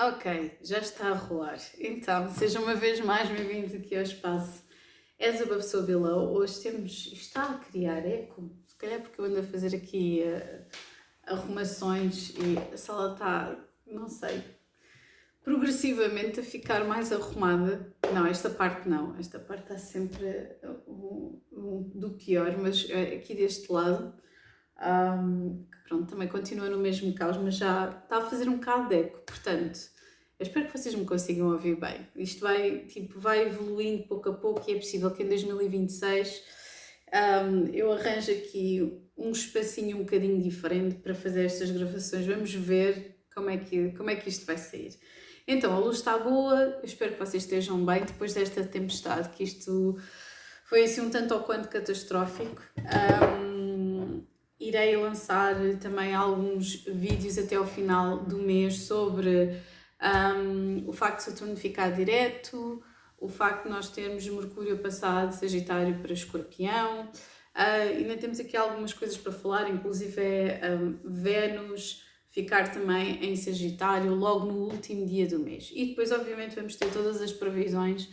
Ok, já está a rolar. Então, seja uma vez mais bem-vindos aqui ao espaço As Above So Below. Hoje está a criar eco, se calhar porque eu ando a fazer aqui arrumações e a sala está, não sei, progressivamente a ficar mais arrumada. Não, esta parte está sempre do pior, mas aqui deste lado, que pronto, também continua no mesmo caos, mas já está a fazer um bocado de eco, portanto, eu espero que vocês me consigam ouvir bem. Isto vai evoluindo pouco a pouco e é possível que em 2026 eu arranje aqui um espacinho um bocadinho diferente para fazer estas gravações. Vamos ver como é que isto vai sair. Então, a luz está boa, eu espero que vocês estejam bem depois desta tempestade, que isto foi assim um tanto ou quanto catastrófico. Irei lançar também alguns vídeos até ao final do mês sobre o facto de Saturno ficar direto, o facto de nós termos Mercúrio a passar de Sagitário para Escorpião. Ainda temos aqui algumas coisas para falar, inclusive Vênus ficar também em Sagitário logo no último dia do mês. E depois, obviamente, vamos ter todas as previsões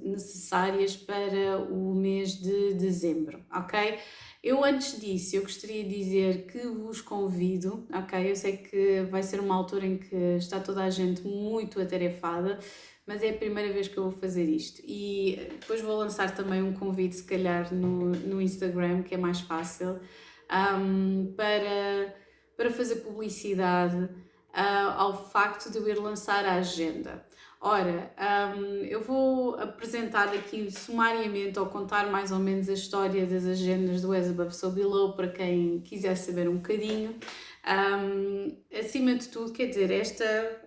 necessárias para o mês de dezembro, ok? Eu antes disso, eu gostaria de dizer que vos convido, ok? Eu sei que vai ser uma altura em que está toda a gente muito atarefada, mas é a primeira vez que eu vou fazer isto. E depois vou lançar também um convite, se calhar, no Instagram, que é mais fácil, para fazer publicidade ao facto de eu ir lançar a agenda. Ora, eu vou apresentar aqui sumariamente ou contar mais ou menos a história das agendas do As Above So Below para quem quiser saber um bocadinho. Acima de tudo, quer dizer,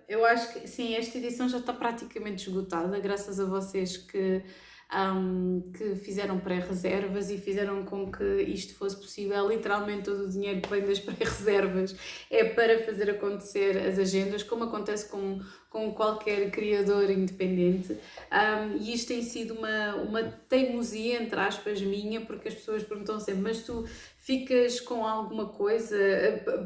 eu acho que sim, esta edição já está praticamente esgotada, graças a vocês que fizeram pré-reservas e fizeram com que isto fosse possível. Literalmente todo o dinheiro que vem das pré-reservas é para fazer acontecer as agendas, como acontece com qualquer criador independente. E isto tem sido uma teimosia, entre aspas, minha, porque as pessoas perguntam sempre, mas tu ficas com alguma coisa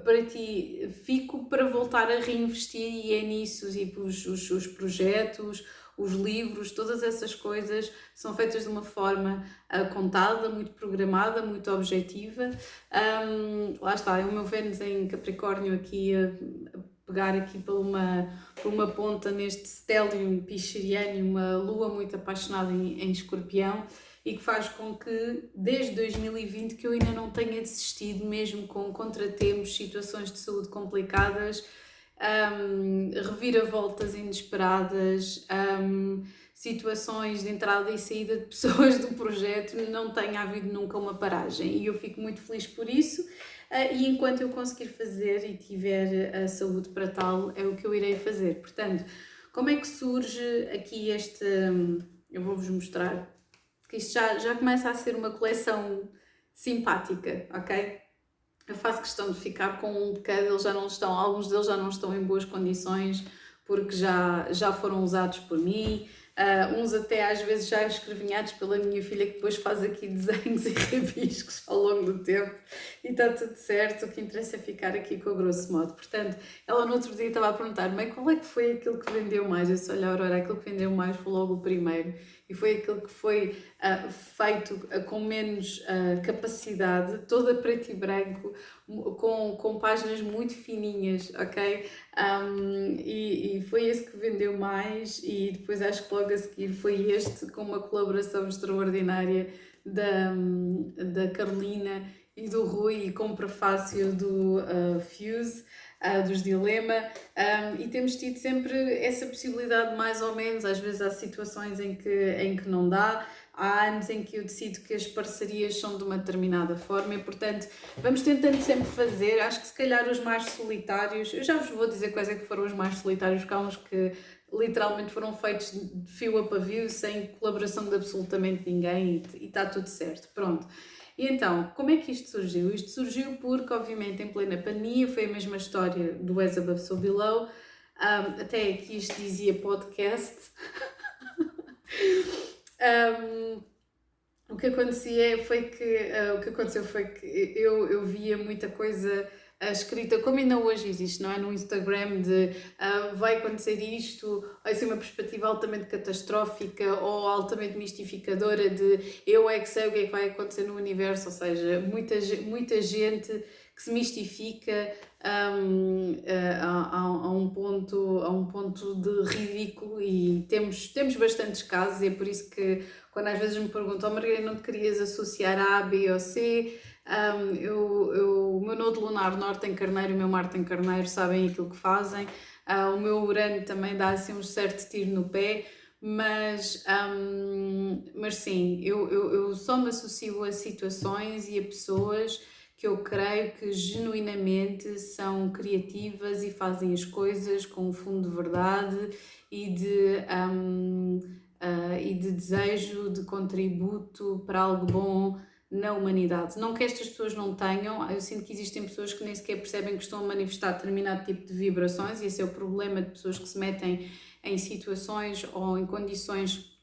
para ti? Fico para voltar a reinvestir e é nisso, tipo, os projetos, os livros, todas essas coisas são feitas de uma forma contada, muito programada, muito objetiva. Lá está, é o meu Vênus em Capricórnio aqui a pegar aqui por uma ponta neste stellium pisciano, uma lua muito apaixonada em Escorpião, e que faz com que desde 2020 que eu ainda não tenha desistido, mesmo com contratempos, situações de saúde complicadas, reviravoltas inesperadas, situações de entrada e saída de pessoas do projeto, não tenha havido nunca uma paragem, e eu fico muito feliz por isso. E enquanto eu conseguir fazer e tiver a saúde para tal, é o que eu irei fazer. Portanto, como é que surge aqui este... Eu vou-vos mostrar, que isto já começa a ser uma coleção simpática, ok? Eu faço questão de ficar com um de cada, alguns deles já não estão em boas condições, porque já foram usados por mim, uns até às vezes já escrevinhados pela minha filha, que depois faz aqui desenhos e rabiscos ao longo do tempo, e está tudo certo. O que interessa é ficar aqui com o grosso modo. Portanto, ela no outro dia estava a perguntar-me qual é que foi aquilo que vendeu mais. Eu disse, olha, Aurora, aquilo que vendeu mais foi logo o primeiro, e foi aquele que foi feito com menos capacidade, toda preto e branco, com páginas muito fininhas, ok? E foi esse que vendeu mais, e depois acho que logo a seguir foi este, com uma colaboração extraordinária da Carolina e do Rui, e com prefácio do Fuse, dos Dilema, e temos tido sempre essa possibilidade, mais ou menos. Às vezes há situações em que não dá, há anos em que eu decido que as parcerias são de uma determinada forma, e portanto vamos tentando sempre fazer. Acho que se calhar os mais solitários, eu já vos vou dizer quais é que foram os mais solitários, porque há uns que literalmente foram feitos de fio a pavio, sem colaboração de absolutamente ninguém, e está tudo certo, pronto. E então, como é que isto surgiu? Isto surgiu porque, obviamente, em plena pandemia, foi a mesma história do As Above So Below, até aqui isto dizia podcast. O que aconteceu foi que eu via muita coisa a escrita, como ainda hoje existe, não é? No Instagram de vai acontecer isto, vai ser uma perspectiva altamente catastrófica ou altamente mistificadora de eu é que sei o que é que vai acontecer no universo, ou seja, muita gente que se mistifica a um ponto de ridículo, e temos bastantes casos, e é por isso que quando às vezes me perguntam, oh, Margarida, não te querias associar a A, B ou C? O meu nodo lunar norte em Carneiro e o meu Marte em Carneiro sabem aquilo que fazem. O meu Urano também dá assim um certo tiro no pé, mas sim, eu só me associo a situações e a pessoas que eu creio que genuinamente são criativas e fazem as coisas com um fundo de verdade e de desejo, de contributo para algo bom na humanidade. Não que estas pessoas não tenham, eu sinto que existem pessoas que nem sequer percebem que estão a manifestar determinado tipo de vibrações, e esse é o problema de pessoas que se metem em situações ou em condições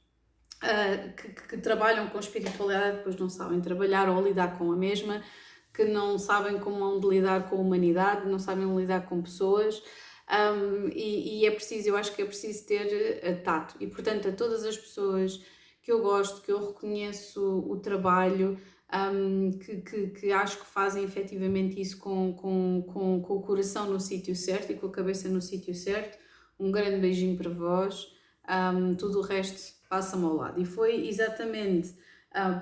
que trabalham com espiritualidade, depois não sabem trabalhar ou lidar com a mesma, que não sabem como hão de lidar com a humanidade, não sabem lidar com pessoas. E é preciso, eu acho que é preciso ter tato, e portanto a todas as pessoas que eu gosto, que eu reconheço o trabalho, que acho que fazem efetivamente isso com o coração no sítio certo e com a cabeça no sítio certo, um grande beijinho para vós. Tudo o resto passa-me ao lado, e foi exatamente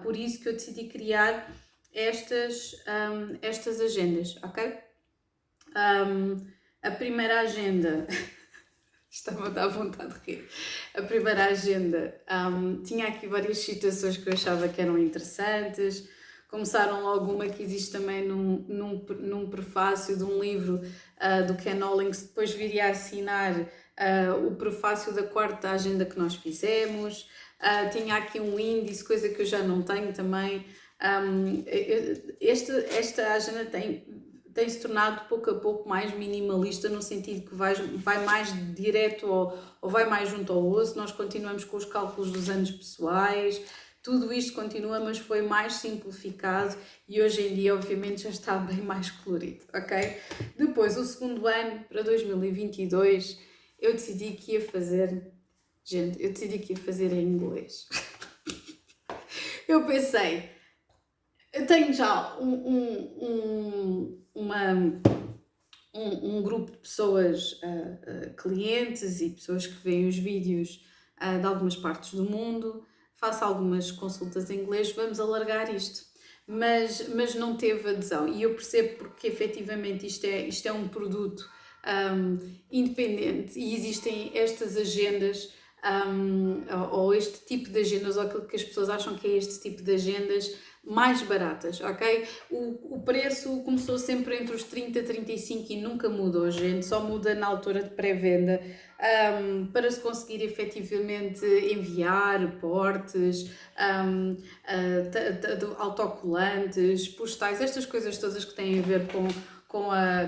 por isso que eu decidi criar estas agendas, ok? A primeira agenda está-me a dar vontade de rir. A primeira agenda tinha aqui várias citações que eu achava que eram interessantes. Começaram logo uma que existe também num prefácio de um livro do Ken Hollings, que depois viria a assinar o prefácio da quarta agenda que nós fizemos. Tinha aqui um índice, coisa que eu já não tenho também. Esta agenda tem-se tornado pouco a pouco mais minimalista, no sentido que vai mais direto ou vai mais junto ao osso. Nós continuamos com os cálculos dos anos pessoais, tudo isto continua, mas foi mais simplificado, e hoje em dia obviamente já está bem mais colorido, ok? Depois, o segundo ano, para 2022, eu decidi que ia fazer em inglês. Eu pensei, eu tenho já um grupo de pessoas, clientes e pessoas que veem os vídeos de algumas partes do mundo, faço algumas consultas em inglês, vamos alargar isto. Mas não teve adesão, e eu percebo porque efetivamente isto é um produto independente, e existem estas agendas, ou este tipo de agendas, ou aquilo que as pessoas acham que é este tipo de agendas, mais baratas, ok? O preço começou sempre entre os 30 e 35 e nunca mudou, gente, só muda na altura de pré-venda, para se conseguir efetivamente enviar portes, autocolantes, postais, estas coisas todas que têm a ver com a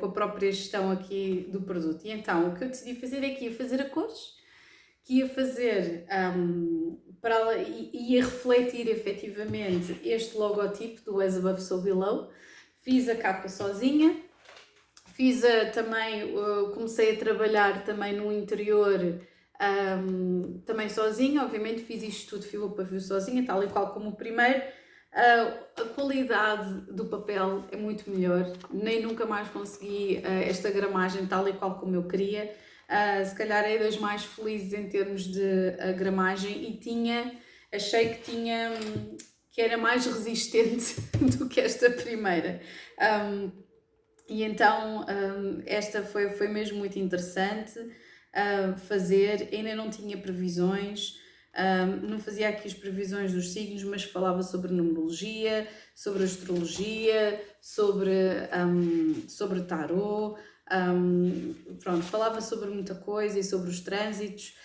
própria gestão aqui do produto. E então o que eu decidi fazer é que ia fazer a cores, que ia fazer ia refletir efetivamente este logotipo do As Above So Below. Fiz a capa sozinha, também comecei a trabalhar também no interior também sozinha, obviamente fiz isto tudo fio a pavio sozinha, tal e qual como o primeiro. A qualidade do papel é muito melhor, nem nunca mais consegui esta gramagem tal e qual como eu queria. Se calhar é das mais felizes em termos de gramagem, e achei que era mais resistente do que esta primeira. E então esta foi mesmo muito interessante fazer. Ainda não tinha previsões, não fazia aqui as previsões dos signos, mas falava sobre numerologia, sobre astrologia, sobre tarô. Pronto, falava sobre muita coisa e sobre os trânsitos,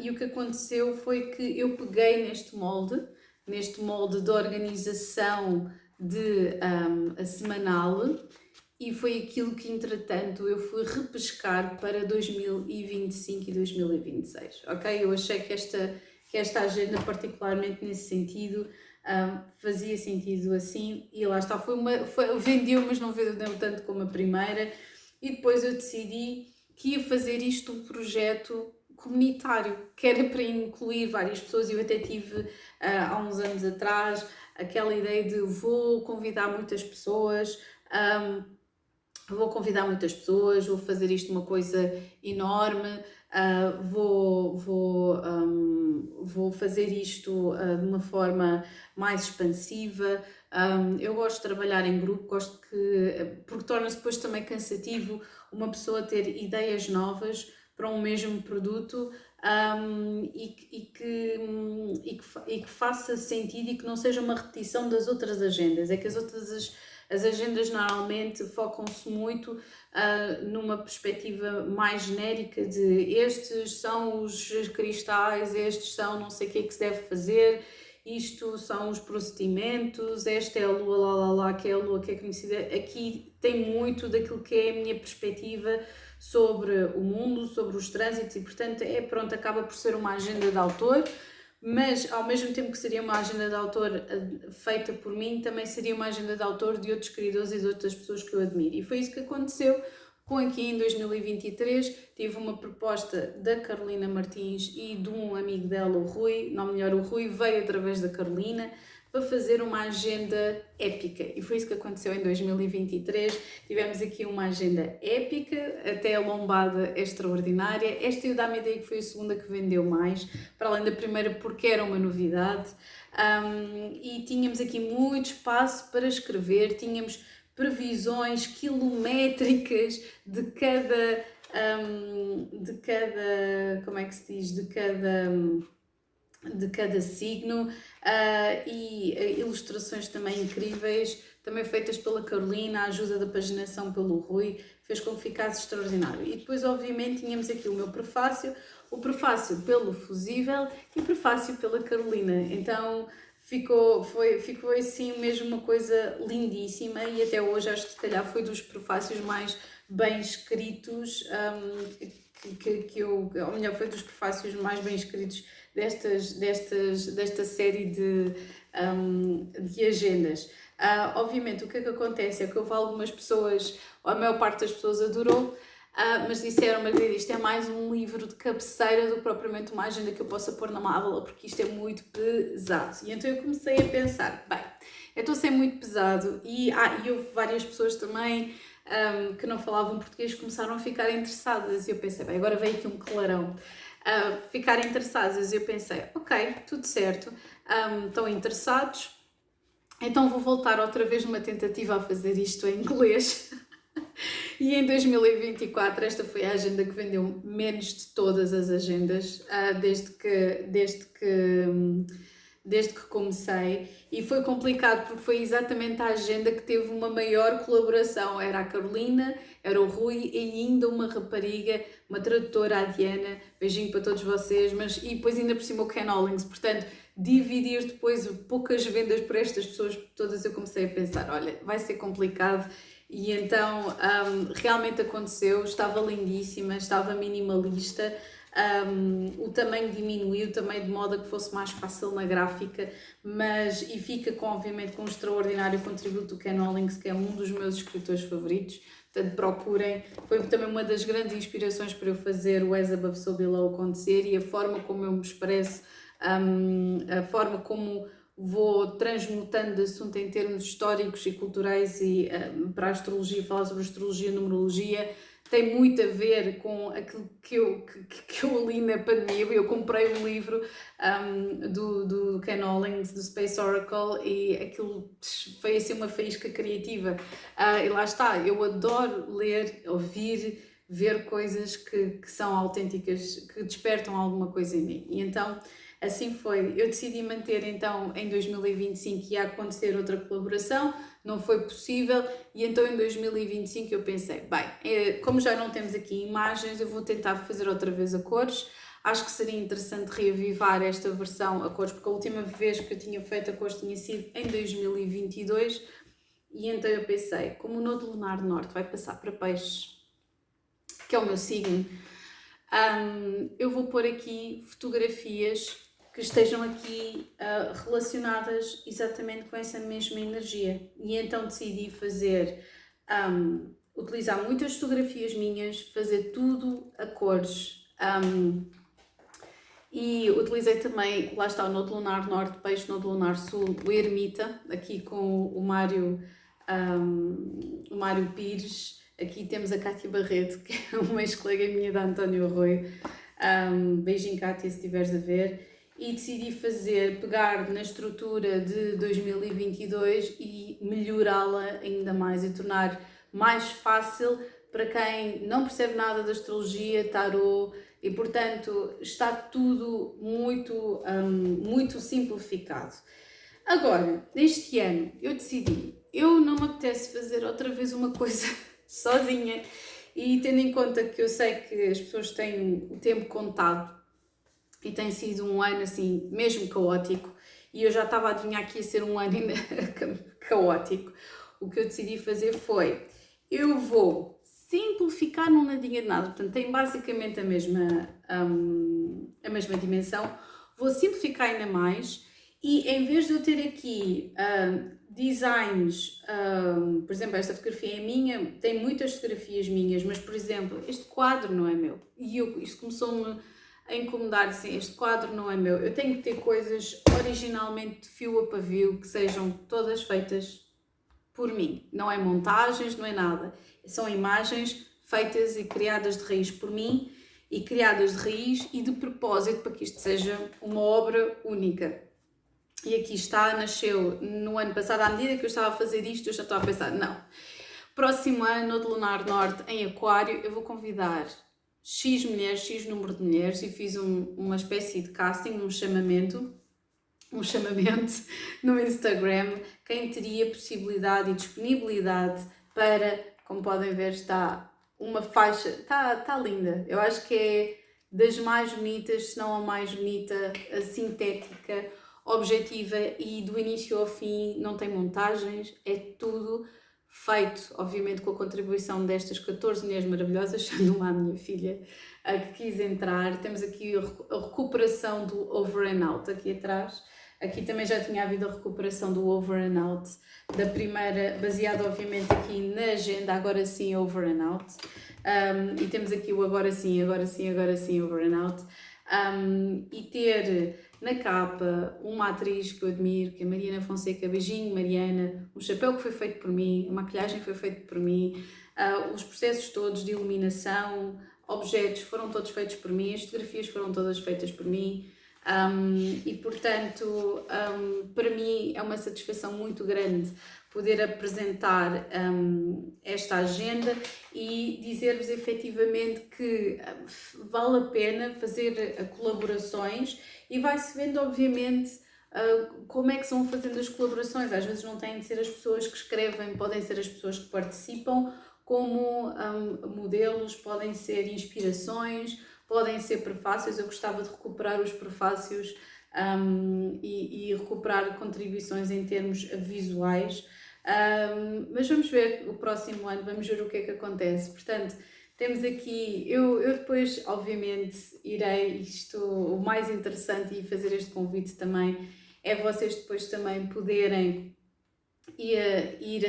e o que aconteceu foi que eu peguei neste molde de organização a semanal, e foi aquilo que entretanto eu fui repescar para 2025 e 2026, ok? Eu achei que esta agenda, particularmente nesse sentido, fazia sentido assim, e lá está, vendeu, mas não vendeu tanto como a primeira, e depois eu decidi que ia fazer isto um projeto comunitário, que era para incluir várias pessoas. Eu até tive, há uns anos atrás, aquela ideia de vou convidar muitas pessoas, vou fazer isto uma coisa enorme, vou fazer isto de uma forma mais expansiva. Eu gosto de trabalhar em grupo, porque torna-se depois também cansativo uma pessoa ter ideias novas para um mesmo produto, e que faça sentido e que não seja uma repetição das outras agendas. É que as agendas normalmente focam-se muito numa perspectiva mais genérica de estes são os cristais, estes são não sei o que é que se deve fazer, isto são os procedimentos, esta é a lua, lá, que é a lua que é conhecida. Aqui tem muito daquilo que é a minha perspectiva sobre o mundo, sobre os trânsitos, e portanto acaba por ser uma agenda de autor, mas ao mesmo tempo que seria uma agenda de autor feita por mim, também seria uma agenda de autor de outros criadores e de outras pessoas que eu admiro. E foi isso que aconteceu com aqui em 2023. Tive uma proposta da Carolina Martins e de um amigo dela, o Rui, não melhor, o Rui veio através da Carolina, para fazer uma agenda épica, e foi isso que aconteceu em 2023. Tivemos aqui uma agenda épica, até a lombada extraordinária. Esta eu dá-me a ideia que foi a segunda que vendeu mais, para além da primeira, porque era uma novidade, e tínhamos aqui muito espaço para escrever, tínhamos previsões quilométricas de cada, como é que se diz, de cada signo, e ilustrações também incríveis, também feitas pela Carolina. A ajuda da paginação pelo Rui fez com que ficasse extraordinário. E depois, obviamente, tínhamos aqui o meu prefácio, o prefácio pelo Fusível e o prefácio pela Carolina. Então ficou assim mesmo uma coisa lindíssima, e até hoje acho que se calhar foi dos prefácios mais bem escritos, ou melhor, foi dos prefácios mais bem escritos desta série de agendas. Obviamente, o que é que acontece é que houve algumas pessoas, a maior parte das pessoas adorou, mas disseram, Margarida, isto é mais um livro de cabeceira do que propriamente uma agenda que eu possa pôr na mala, porque isto é muito pesado. E então eu comecei a pensar, bem, eu estou a ser muito pesado, e houve várias pessoas também que não falavam português, começaram a ficar interessadas, e eu pensei, bem, agora veio aqui um clarão. Ficarem interessadas, e eu pensei, ok, tudo certo, estão interessados, então vou voltar outra vez numa tentativa a fazer isto em inglês. E em 2024 esta foi a agenda que vendeu menos de todas as agendas, desde que comecei, e foi complicado porque foi exatamente a agenda que teve uma maior colaboração. Era a Carolina, era o Rui e ainda uma rapariga, uma tradutora, a Diana, beijinho para todos vocês, e depois ainda por cima o Ken Hollings. Portanto, dividir depois poucas vendas por estas pessoas todas, eu comecei a pensar, olha, vai ser complicado. E então realmente aconteceu, estava lindíssima, estava minimalista, o tamanho diminuiu também de modo a que fosse mais fácil na gráfica, e fica obviamente com um extraordinário contributo do Ken Hollings, que é um dos meus escritores favoritos. Portanto, procurem, foi também uma das grandes inspirações para eu fazer o As Above So Below acontecer, e a forma como eu me expresso, a forma como vou transmutando de assunto em termos históricos e culturais, e para a astrologia, falar sobre astrologia e numerologia, tem muito a ver com aquilo que eu li na pandemia. Eu comprei um livro do Ken Hollings, do Space Oracle, e aquilo foi assim uma faísca criativa. E lá está, eu adoro ler, ouvir, ver coisas que são autênticas, que despertam alguma coisa em mim. E então assim foi. Eu decidi manter, então, em 2025 ia acontecer outra colaboração, não foi possível, e então em 2025 eu pensei, bem, como já não temos aqui imagens, eu vou tentar fazer outra vez a cores. Acho que seria interessante reavivar esta versão a cores, porque a última vez que eu tinha feito a cores tinha sido em 2022, e então eu pensei, como o nodo lunar norte vai passar para peixes, que é o meu signo, eu vou pôr aqui fotografias que estejam aqui relacionadas exatamente com essa mesma energia. E então decidi fazer, utilizar muitas fotografias minhas, fazer tudo a cores. E utilizei também, lá está, o Nodo Lunar Norte, Peixe, Nodo Lunar Sul, o Ermita, aqui com o Mário Pires. Aqui temos a Cátia Barreto, que é uma ex-colega minha da António Arroio. Beijinho, Cátia, se estiveres a ver. E decidi pegar na estrutura de 2022 e melhorá-la ainda mais e tornar mais fácil para quem não percebe nada da astrologia, tarô, e portanto está tudo muito simplificado. Agora, neste ano, eu decidi, eu não me apetece fazer outra vez uma coisa sozinha, e tendo em conta que eu sei que as pessoas têm o tempo contado e tem sido um ano assim mesmo caótico, e eu já estava a adivinhar que ia ser um ano ainda caótico, o que eu decidi fazer foi, eu vou simplificar, num nadinha de nada, portanto tem basicamente a mesma dimensão, vou simplificar ainda mais, e em vez de eu ter aqui designs, por exemplo, esta fotografia é minha, tem muitas fotografias minhas, mas por exemplo, este quadro não é meu, e isto começou-me a incomodar, assim, este quadro não é meu, eu tenho que ter coisas originalmente de fio a pavio, que sejam todas feitas por mim, não é montagens, não é nada, são imagens feitas e criadas de raiz por mim, e criadas de raiz e de propósito para que isto seja uma obra única. E aqui está, nasceu no ano passado, à medida que eu estava a fazer isto, eu já estava a pensar, não, próximo ano, de Lunar Norte, em Aquário, eu vou convidar X mulheres, X número de mulheres, e fiz uma espécie de casting, um chamamento no Instagram, quem teria possibilidade e disponibilidade para, como podem ver, está uma faixa, está linda, eu acho que é das mais bonitas, se não a mais bonita, a sintética, objetiva, e do início ao fim não tem montagens, é tudo feito, obviamente, com a contribuição destas 14 mulheres maravilhosas, sendo uma a minha filha que quis entrar. Temos aqui a recuperação do over and out aqui atrás. Aqui também já tinha havido a recuperação do over and out da primeira, baseada obviamente aqui na agenda, agora sim over and out. E temos aqui o agora sim, agora sim, agora sim, over and out. E ter na capa uma atriz que eu admiro, que é Mariana Fonseca. Beijinho, Mariana. Um chapéu que foi feito por mim, a maquilhagem foi feita por mim, os processos todos de iluminação, objetos foram todos feitos por mim, as fotografias foram todas feitas por mim. E portanto, para mim é uma satisfação muito grande poder apresentar esta agenda e dizer-vos efetivamente que vale a pena fazer colaborações, e vai-se vendo obviamente como é que se vão fazendo as colaborações. Às vezes não têm de ser as pessoas que escrevem, podem ser as pessoas que participam como modelos, podem ser inspirações, podem ser prefácios. Eu gostava de recuperar os prefácios e recuperar contribuições em termos visuais, mas vamos ver o próximo ano, vamos ver o que é que acontece. Portanto, temos aqui, eu depois obviamente irei, o mais interessante, e fazer este convite também, é vocês depois também poderem ir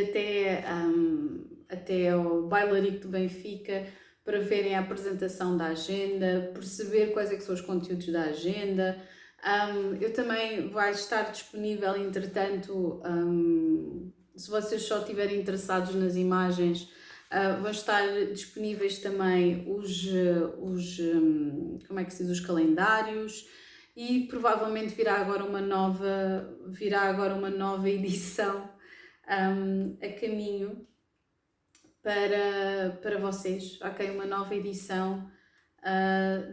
até ao Bailarico do Benfica, para verem a apresentação da agenda, perceber quais é que são os conteúdos da agenda. Eu também vai estar disponível, entretanto, se vocês só estiverem interessados nas imagens, vão estar disponíveis também os calendários, e provavelmente virá agora uma nova edição a caminho para vocês, ok? Uma nova edição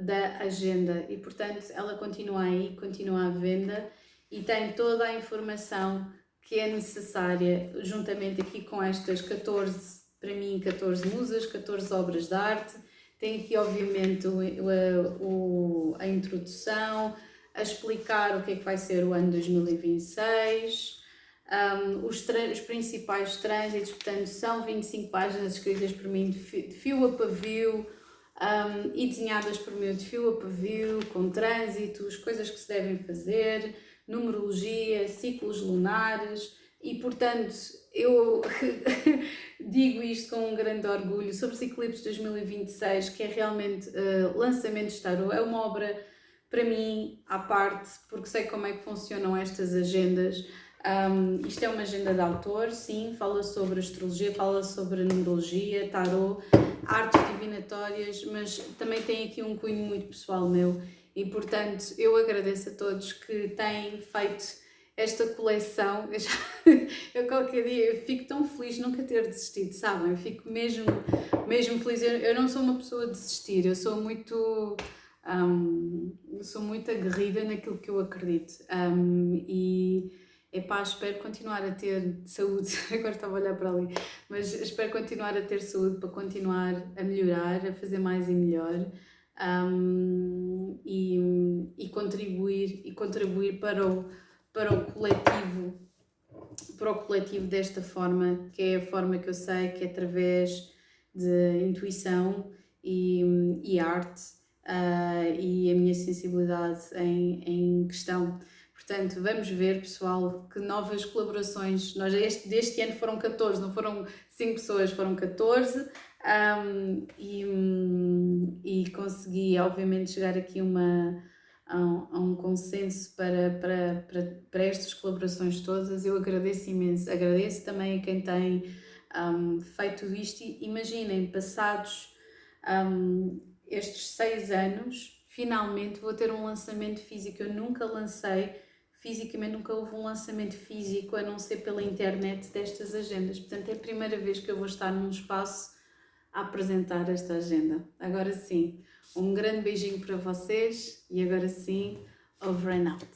da agenda, e portanto ela continua aí, continua à venda, e tem toda a informação que é necessária, juntamente aqui com estas 14, para mim 14 musas, 14 obras de arte. Tem aqui obviamente a introdução, a explicar o que é que vai ser o ano 2026, os principais trânsitos, portanto são 25 páginas escritas por mim de fio a pavio, e desenhadas por mim de fio a pavio, com trânsitos, coisas que se devem fazer, numerologia, ciclos lunares e, portanto, eu digo isto com um grande orgulho sobre os Eclipse 2026, que é realmente lançamento de tarot. É uma obra para mim à parte, porque sei como é que funcionam estas agendas. Isto é uma agenda de autor, sim, fala sobre astrologia, fala sobre numerologia, tarot, artes divinatórias, mas também tem aqui um cunho muito pessoal meu e, portanto, eu agradeço a todos que têm feito esta coleção. Eu qualquer dia eu fico tão feliz de nunca ter desistido, sabem? Eu fico mesmo feliz. Eu não sou uma pessoa de desistir, eu sou muito aguerrida naquilo que eu acredito, e epá, espero continuar a ter saúde. Agora estava a olhar para ali, mas espero continuar a ter saúde para continuar a melhorar, a fazer mais e melhor, e contribuir para o coletivo desta forma, que é a forma que eu sei que é através de intuição e arte, e a minha sensibilidade em questão. Portanto, vamos ver, pessoal, que novas colaborações. Nós deste ano foram 14, não foram 5 pessoas, foram 14, e consegui, obviamente, chegar aqui a um consenso para estas colaborações todas. Eu agradeço imenso, agradeço também a quem tem feito isto. E imaginem, passados estes 6 anos, finalmente vou ter um lançamento físico. Eu nunca lancei fisicamente, nunca houve um lançamento físico a não ser pela internet destas agendas. Portanto, é a primeira vez que eu vou estar num espaço a apresentar esta agenda. Agora sim, um grande beijinho para vocês e agora sim, over and out.